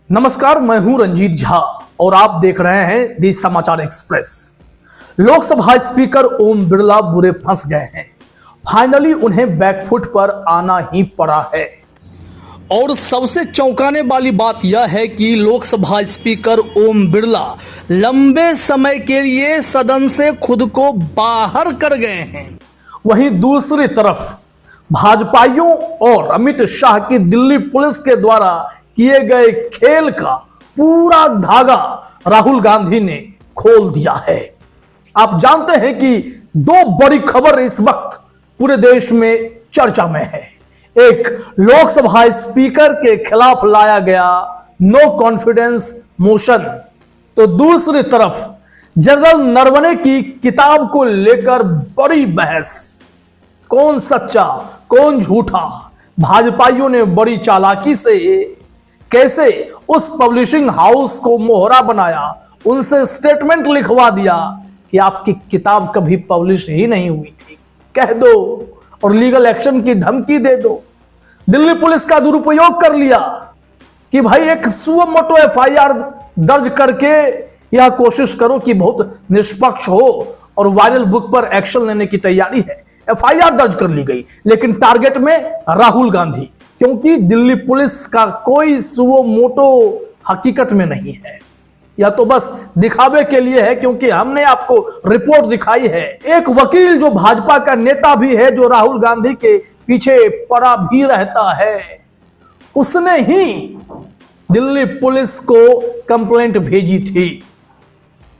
नमस्कार, मैं हूं रंजीत झा और आप देख रहे हैं दी समाचार एक्सप्रेस। लोकसभा स्पीकर ओम बिरला बुरे फंस गए हैं। फाइनली उन्हें बैकफुट पर आना ही पड़ा है। और सबसे चौंकाने वाली बात यह है कि लोकसभा स्पीकर ओम बिरला लंबे समय के लिए सदन से खुद को बाहर कर गए हैं। वहीं दूसरी तरफ भाजपाइयों और अमित शाह की दिल्ली पुलिस के द्वारा किए गए खेल का पूरा धागा राहुल गांधी ने खोल दिया है। आप जानते हैं कि दो बड़ी खबर इस वक्त पूरे देश में चर्चा में है। एक, लोकसभा स्पीकर के खिलाफ लाया गया नो कॉन्फिडेंस मोशन, तो दूसरी तरफ जनरल नरवणे की किताब को लेकर बड़ी बहस। कौन सच्चा कौन झूठा? भाजपाइयों ने बड़ी चालाकी से कैसे उस पब्लिशिंग हाउस को मोहरा बनाया, उनसे स्टेटमेंट लिखवा दिया कि आपकी किताब कभी पब्लिश ही नहीं हुई थी, कह दो और लीगल एक्शन की धमकी दे दो। दिल्ली पुलिस का दुरुपयोग कर लिया कि भाई एक सुओ मोटो एफआईआर दर्ज करके यह कोशिश करो कि बहुत निष्पक्ष हो और वायरल बुक पर एक्शन लेने की तैयारी है। एफआईआर दर्ज कर ली गई, लेकिन टारगेट में राहुल गांधी, क्योंकि दिल्ली पुलिस का कोई सुओ मोटो हकीकत में नहीं है। यह तो बस दिखावे के लिए है, क्योंकि हमने आपको रिपोर्ट दिखाई है। एक वकील जो भाजपा का नेता भी है, जो राहुल गांधी के पीछे पड़ा भी रहता है, उसने ही दिल्ली पुलिस को कंप्लेंट भेजी थी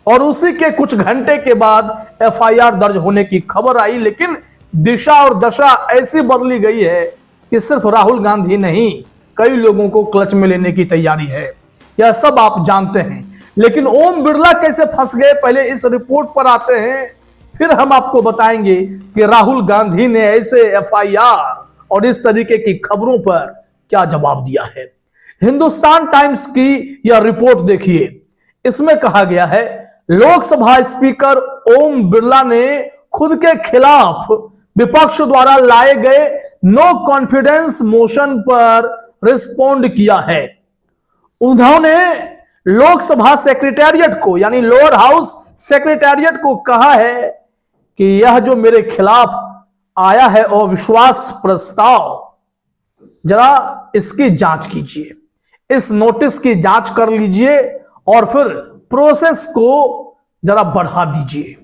और उसी के कुछ घंटे के बाद एफआईआर दर्ज होने की खबर आई। लेकिन दिशा और दशा ऐसी बदली गई है कि सिर्फ राहुल गांधी नहीं, कई लोगों को क्लच में लेने की तैयारी है। यह सब आप जानते हैं, लेकिन ओम बिरला कैसे फंस गए, पहले इस रिपोर्ट पर आते हैं, फिर हम आपको बताएंगे कि राहुल गांधी ने ऐसे एफआईआर और इस तरीके की खबरों पर क्या जवाब दिया है। हिंदुस्तान टाइम्स की यह रिपोर्ट देखिए। इसमें कहा गया है, लोकसभा स्पीकर ओम बिरला ने खुद के खिलाफ विपक्ष द्वारा लाए गए नो कॉन्फिडेंस मोशन पर रिस्पोंड किया है। उन्होंने लोकसभा सेक्रेटेरिएट को, यानी लोअर हाउस सेक्रेटेरिएट को कहा है कि यह जो मेरे खिलाफ आया है अविश्वास प्रस्ताव, जरा इसकी जांच कीजिए, इस नोटिस की जांच कर लीजिए और फिर प्रोसेस को जरा बढ़ा दीजिए।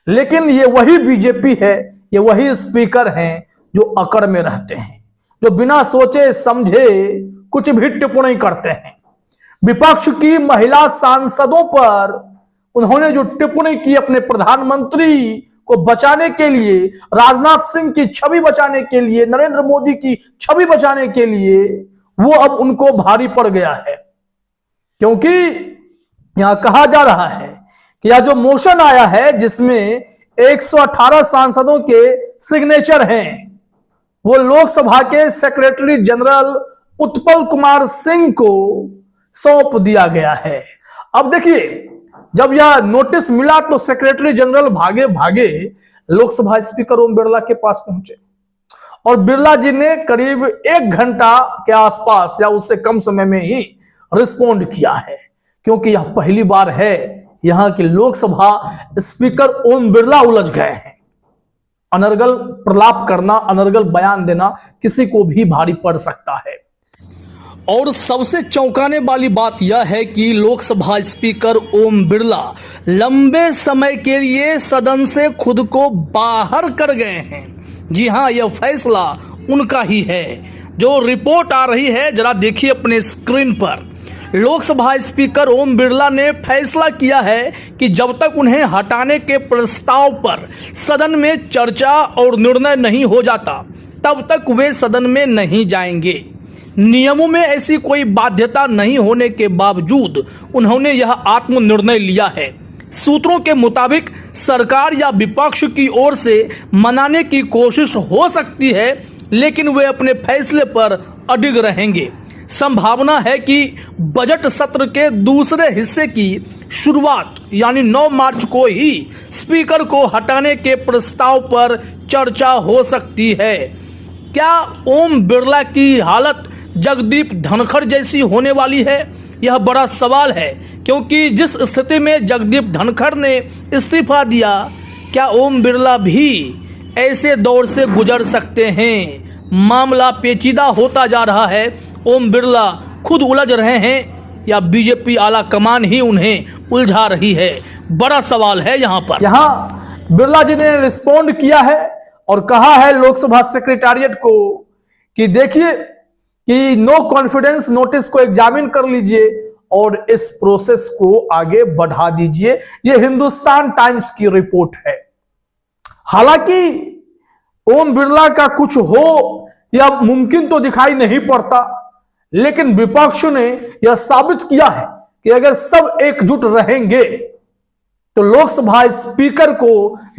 लेकिन ये वही बीजेपी है, ये वही स्पीकर हैं जो अकड़ में रहते हैं, जो बिना सोचे समझे कुछ भी टिप्पणी करते हैं। विपक्ष की महिला सांसदों पर उन्होंने जो टिप्पणी की अपने प्रधानमंत्री को बचाने के लिए, राजनाथ सिंह की छवि बचाने के लिए, नरेंद्र मोदी की छवि बचाने के लिए, वो अब उनको भारी पड़ गया है। क्योंकि यहां कहा जा रहा है कि यह जो मोशन आया है जिसमें 118 सांसदों के सिग्नेचर हैं, वो लोकसभा के सेक्रेटरी जनरल उत्पल कुमार सिंह को सौंप दिया गया है। अब देखिए, जब यह नोटिस मिला तो सेक्रेटरी जनरल भागे भागे लोकसभा स्पीकर ओम बिरला के पास पहुंचे और बिरला जी ने करीब 1 घंटा के आसपास या उससे कम समय में ही रिस्पोंड किया है। क्योंकि यह पहली बार है यहां के लोकसभा स्पीकर ओम बिरला उलझ गए हैं। अनर्गल प्रलाप करना, अनर्गल बयान देना किसी को भी भारी पड़ सकता है। और सबसे चौंकाने वाली बात यह है कि लोकसभा स्पीकर ओम बिरला लंबे समय के लिए सदन से खुद को बाहर कर गए हैं। जी हां, यह फैसला उनका ही है। जो रिपोर्ट आ रही है जरा देखिए अपने स्क्रीन पर। लोकसभा स्पीकर ओम बिरला ने फैसला किया है कि जब तक उन्हें हटाने के प्रस्ताव पर सदन में चर्चा और निर्णय नहीं हो जाता, तब तक वे सदन में नहीं जाएंगे। नियमों में ऐसी कोई बाध्यता नहीं होने के बावजूद उन्होंने यह आत्मनिर्णय लिया है। सूत्रों के मुताबिक सरकार या विपक्ष की ओर से मनाने की कोशिश हो सकती है, लेकिन वे अपने फैसले पर अडिग रहेंगे। संभावना है कि बजट सत्र के दूसरे हिस्से की शुरुआत यानी 9 मार्च को ही स्पीकर को हटाने के प्रस्ताव पर चर्चा हो सकती है। क्या ओम बिरला की हालत जगदीप धनखड़ जैसी होने वाली है? यह बड़ा सवाल है, क्योंकि जिस स्थिति में जगदीप धनखड़ ने इस्तीफा दिया, क्या ओम बिरला भी ऐसे दौर से गुजर सकते हैं? मामला पेचीदा होता जा रहा है। ओम बिरला खुद उलझ रहे हैं या बीजेपी आला कमान ही उन्हें उलझा रही है? बड़ा सवाल है यहाँ पर। यहाँ बिरला जी ने रिस्पॉन्ड किया है और कहा है लोकसभा सेक्रेटेरिएट को कि देखिए कि नो कॉन्फिडेंस नोटिस को एग्जामिन कर लीजिए और इस प्रोसेस को आगे बढ़ा दीजिए। यह हिंदुस्तान टाइम्स की रिपोर्ट है। हालांकि ओम बिरला का कुछ हो या मुमकिन तो दिखाई नहीं पड़ता, लेकिन विपक्ष ने यह साबित किया है कि अगर सब एकजुट रहेंगे तो लोकसभा स्पीकर को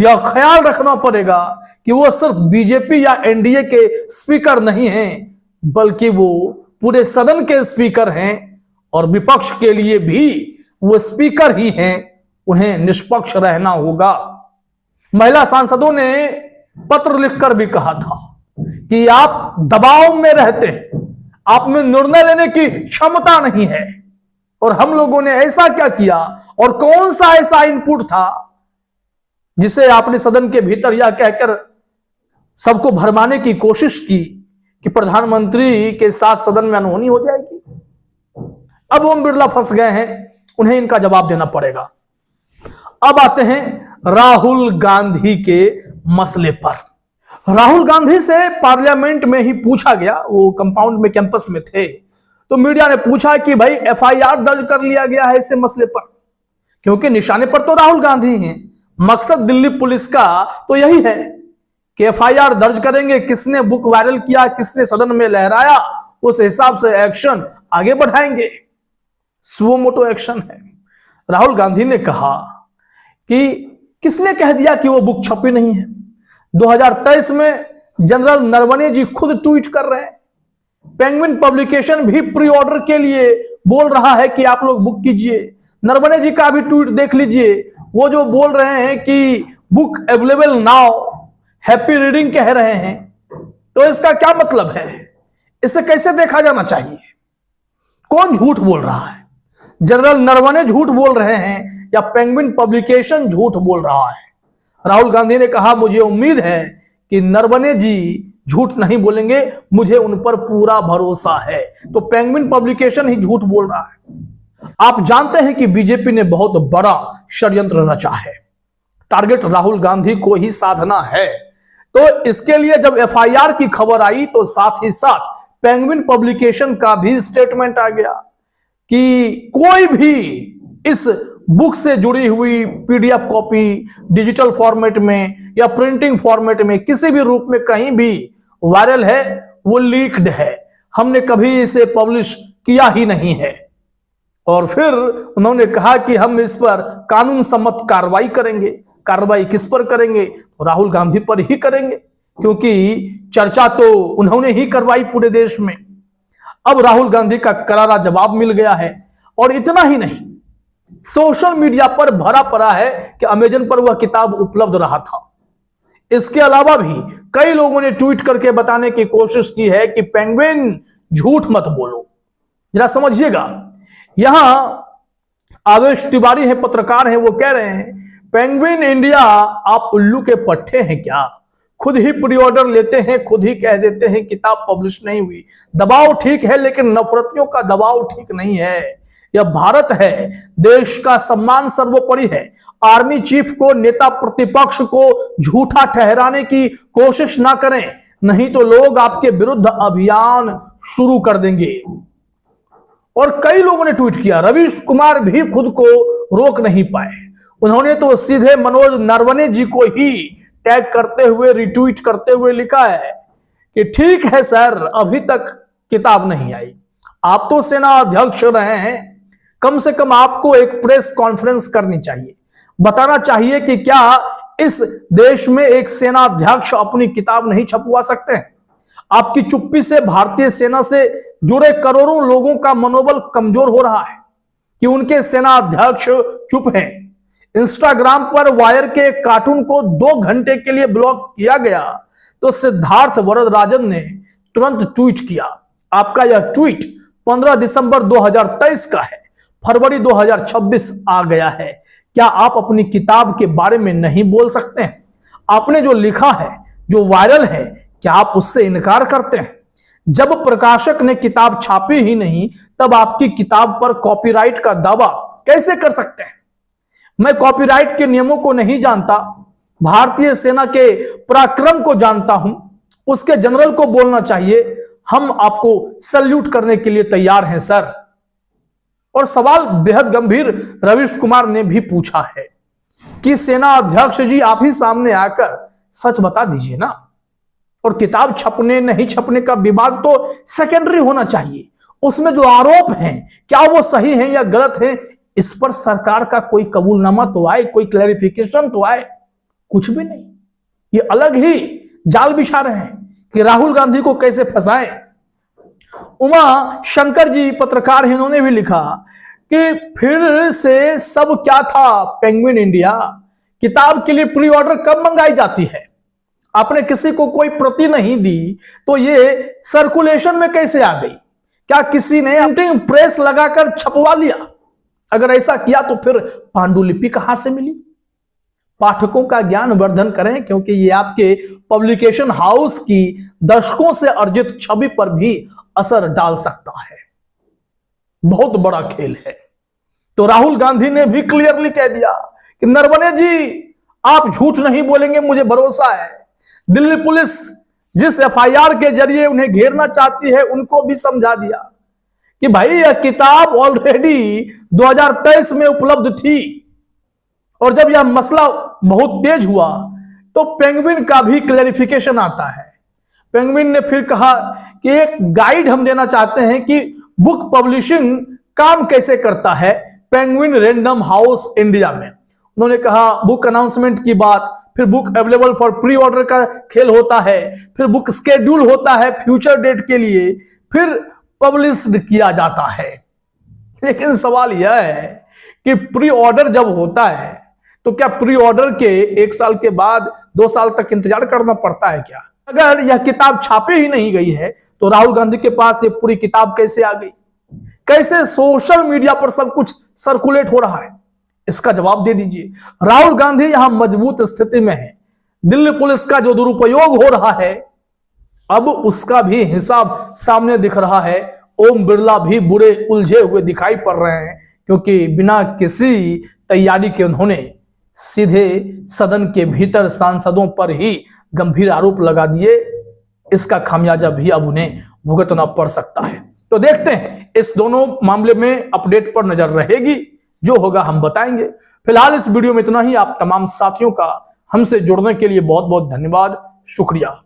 यह ख्याल रखना पड़ेगा कि वो सिर्फ बीजेपी या एनडीए के स्पीकर नहीं हैं, बल्कि वो पूरे सदन के स्पीकर हैं और विपक्ष के लिए भी वो स्पीकर ही हैं। उन्हें निष्पक्ष रहना होगा। महिला सांसदों ने पत्र लिखकर भी कहा था कि आप दबाव में रहते हैं, आप में निर्णय लेने की क्षमता नहीं है। और हम लोगों ने ऐसा क्या किया और कौन सा ऐसा इनपुट था जिसे आपने सदन के भीतर यह कहकर सबको भरमाने की कोशिश की कि प्रधानमंत्री के साथ सदन में अनहोनी हो जाएगी? अब ओम बिरला फंस गए हैं, उन्हें इनका जवाब देना पड़ेगा। अब आते हैं राहुल गांधी के मसले पर। राहुल गांधी से पार्लियामेंट में ही पूछा गया, वो कंपाउंड में कैंपस में थे, तो मीडिया ने पूछा कि भाई एफआईआर दर्ज कर लिया गया है इसे मसले पर, क्योंकि निशाने पर तो राहुल गांधी हैं। मकसद दिल्ली पुलिस का तो यही है कि एफआईआर दर्ज करेंगे, किसने बुक वायरल किया, किसने सदन में लहराया, उस हिसाब से एक्शन आगे बढ़ाएंगे। सुओ मोटो एक्शन है। राहुल गांधी ने कहा कि किसने कह दिया कि वो बुक छपी नहीं है? 2023 में जनरल नरवणे जी खुद ट्वीट कर रहे हैं। पेंगुइन पब्लिकेशन भी प्री ऑर्डर के लिए बोल रहा है कि आप लोग बुक कीजिए। नरवणे जी का भी ट्वीट देख लीजिए, वो जो बोल रहे हैं कि book available now, happy reading कह रहे हैं। तो इसका क्या मतलब है? इसे कैसे देखा जाना चाहिए? कौन झूठ बोल रहा है? जनरल नरवणे झूठ बोल रहे हैं या पेंगुइन पब्लिकेशन झूठ बोल रहा है? राहुल गांधी ने कहा मुझे उम्मीद है कि नरवणे जी झूठ नहीं बोलेंगे, मुझे उन पर पूरा भरोसा है। तो पेंगुइन पब्लिकेशन ही झूठ बोल रहा है। आप जानते हैं कि बीजेपी ने बहुत बड़ा षड्यंत्र रचा है। टारगेट राहुल गांधी को ही साधना है। तो इसके लिए जब एफआईआर की खबर आई तो साथ ही साथ पेंगुइन पब्लिकेशन का भी स्टेटमेंट आ गया कि कोई भी इस बुक से जुड़ी हुई पीडीएफ कॉपी डिजिटल फॉर्मेट में या प्रिंटिंग फॉर्मेट में किसी भी रूप में कहीं भी वायरल है, वो लीक्ड है, हमने कभी इसे पब्लिश किया ही नहीं है। और फिर उन्होंने कहा कि हम इस पर कानून सम्मत कार्रवाई करेंगे। कार्रवाई किस पर करेंगे? तो राहुल गांधी पर ही करेंगे, क्योंकि चर्चा तो उन्होंने ही करवाई पूरे देश में। अब राहुल गांधी का करारा जवाब मिल गया है। और इतना ही नहीं, सोशल मीडिया पर भरा पड़ा है कि अमेजन पर वह किताब उपलब्ध रहा था। इसके अलावा भी कई लोगों ने ट्वीट करके बताने की कोशिश की है कि पेंगुइन झूठ मत बोलो। जरा समझिएगा, यहां आवेश तिवारी है, पत्रकार हैं, वो कह रहे हैं पेंगुइन इंडिया आप उल्लू के पट्टे हैं क्या? खुद ही प्री ऑर्डर लेते हैं, खुद ही कह देते हैं किताब पब्लिश नहीं हुई। दबाव ठीक है, लेकिन नफरतियों का दबाव ठीक नहीं है। यह भारत है, देश का सम्मान सर्वोपरि है। आर्मी चीफ को, नेता प्रतिपक्ष को झूठा ठहराने की कोशिश ना करें, नहीं तो लोग आपके विरुद्ध अभियान शुरू कर देंगे। और कई लोगों ने ट्वीट किया, रवीश कुमार भी खुद को रोक नहीं पाए। उन्होंने तो सीधे मनोज नरवणे जी को ही टैग करते हुए, रिट्वीट करते हुए लिखा है कि ठीक है सर, अभी तक किताब नहीं आई। आप तो सेना अध्यक्ष रहे हैं, कम से कम आपको एक प्रेस कॉन्फ्रेंस करनी चाहिए, बताना चाहिए कि क्या इस देश में एक सेना अध्यक्ष अपनी किताब नहीं छपवा सकते हैं। आपकी चुप्पी से भारतीय सेना से जुड़े करोड़ों लोगों का मनोबल कमजोर हो रहा है कि उनके सेना अध्यक्ष चुप हैं। इंस्टाग्राम पर वायर के कार्टून को 2 घंटे के लिए ब्लॉक किया गया तो सिद्धार्थ वरदराजन ने तुरंत ट्वीट किया, आपका यह ट्वीट 15 दिसंबर 2023 का है। फरवरी 2026 आ गया है। क्या आप अपनी किताब के बारे में नहीं बोल सकते हैं? आपने जो लिखा है, जो वायरल है, क्या आप उससे इनकार करते हैं? जब प्रकाशक ने किताब छापी ही नहीं, तब आपकी किताब पर कॉपीराइट का दावा कैसे कर सकते हैं? मैं कॉपीराइट के नियमों को नहीं जानता, भारतीय सेना के पराक्रम को जानता हूं। उसके जनरल को बोलना चाहिए, हम आपको सल्यूट करने के लिए तैयार हैं सर। और सवाल बेहद गंभीर रवीश कुमार ने भी पूछा है कि सेना अध्यक्ष जी, आप ही सामने आकर सच बता दीजिए ना। और किताब छपने नहीं छपने का विवाद तो सेकेंडरी होना चाहिए। उसमें जो आरोप हैं, क्या वो सही हैं या गलत हैं, इस पर सरकार का कोई कबूलनामा तो आए, कोई क्लैरिफिकेशन तो आए। कुछ भी नहीं। ये अलग ही जाल बिछा रहे हैं कि राहुल गांधी को कैसे फंसाएं। उमा शंकर जी पत्रकार हैं, इन्होंने भी लिखा कि फिर से सब क्या था पेंगुइन इंडिया, किताब के लिए प्री ऑर्डर कब मंगाई जाती है? आपने किसी को कोई प्रति नहीं दी तो ये सर्कुलेशन में कैसे आ गई? क्या किसी ने प्रिंटिंग प्रेस लगाकर छपवा लिया? अगर ऐसा किया तो फिर पांडुलिपि कहां से मिली? पाठकों का ज्ञान वर्धन करें, क्योंकि ये आपके पब्लिकेशन हाउस की दशकों से अर्जित छवि पर भी असर डाल सकता है। बहुत बड़ा खेल है। तो राहुल गांधी ने भी क्लियरली कह दिया कि नरवणे जी, आप झूठ नहीं बोलेंगे, मुझे भरोसा है। दिल्ली पुलिस जिस एफआईआर के जरिए उन्हें घेरना चाहती है, उनको भी समझा दिया कि भाई यह किताब ऑलरेडी 2023 में उपलब्ध थी। और जब यह मसला बहुत तेज हुआ तो पेंगुइन का भी क्लैरिफिकेशन आता है। पेंगुइन ने फिर कहा कि एक गाइड हम देना चाहते हैं कि बुक पब्लिशिंग काम कैसे करता है पेंगुइन रैंडम हाउस इंडिया में। उन्होंने कहा बुक अनाउंसमेंट की बात, फिर book available for pre order का खेल होता है, फिर बुक स्केड्यूल होता है फ्यूचर डेट के लिए, फिर पब्लिश्ड किया जाता है। लेकिन सवाल यह है कि प्री ऑर्डर जब होता है तो क्या प्री ऑर्डर के 1 साल के बाद 2 साल तक इंतजार करना पड़ता है क्या? अगर यह किताब छापे ही नहीं गई है तो राहुल गांधी के पास ये पूरी किताब कैसे आ गई? कैसे सोशल मीडिया पर सब कुछ सर्कुलेट हो रहा है? इसका जवाब दे दीजिए। राहुल गांधी यहां मजबूत स्थिति में है। दिल्ली पुलिस का जो दुरुपयोग हो रहा है, अब उसका भी हिसाब सामने दिख रहा है। ओम बिरला भी बुरे उलझे हुए दिखाई पड़ रहे हैं, क्योंकि बिना किसी तैयारी के उन्होंने सीधे सदन के भीतर सांसदों पर ही गंभीर आरोप लगा दिए। इसका खामियाजा भी अब उन्हें भुगतना पड़ सकता है। तो देखते हैं, इस दोनों मामले में अपडेट पर नजर रहेगी, जो होगा हम बताएंगे। फिलहाल इस वीडियो में इतना ही। आप तमाम साथियों का हमसे जुड़ने के लिए बहुत बहुत धन्यवाद, शुक्रिया।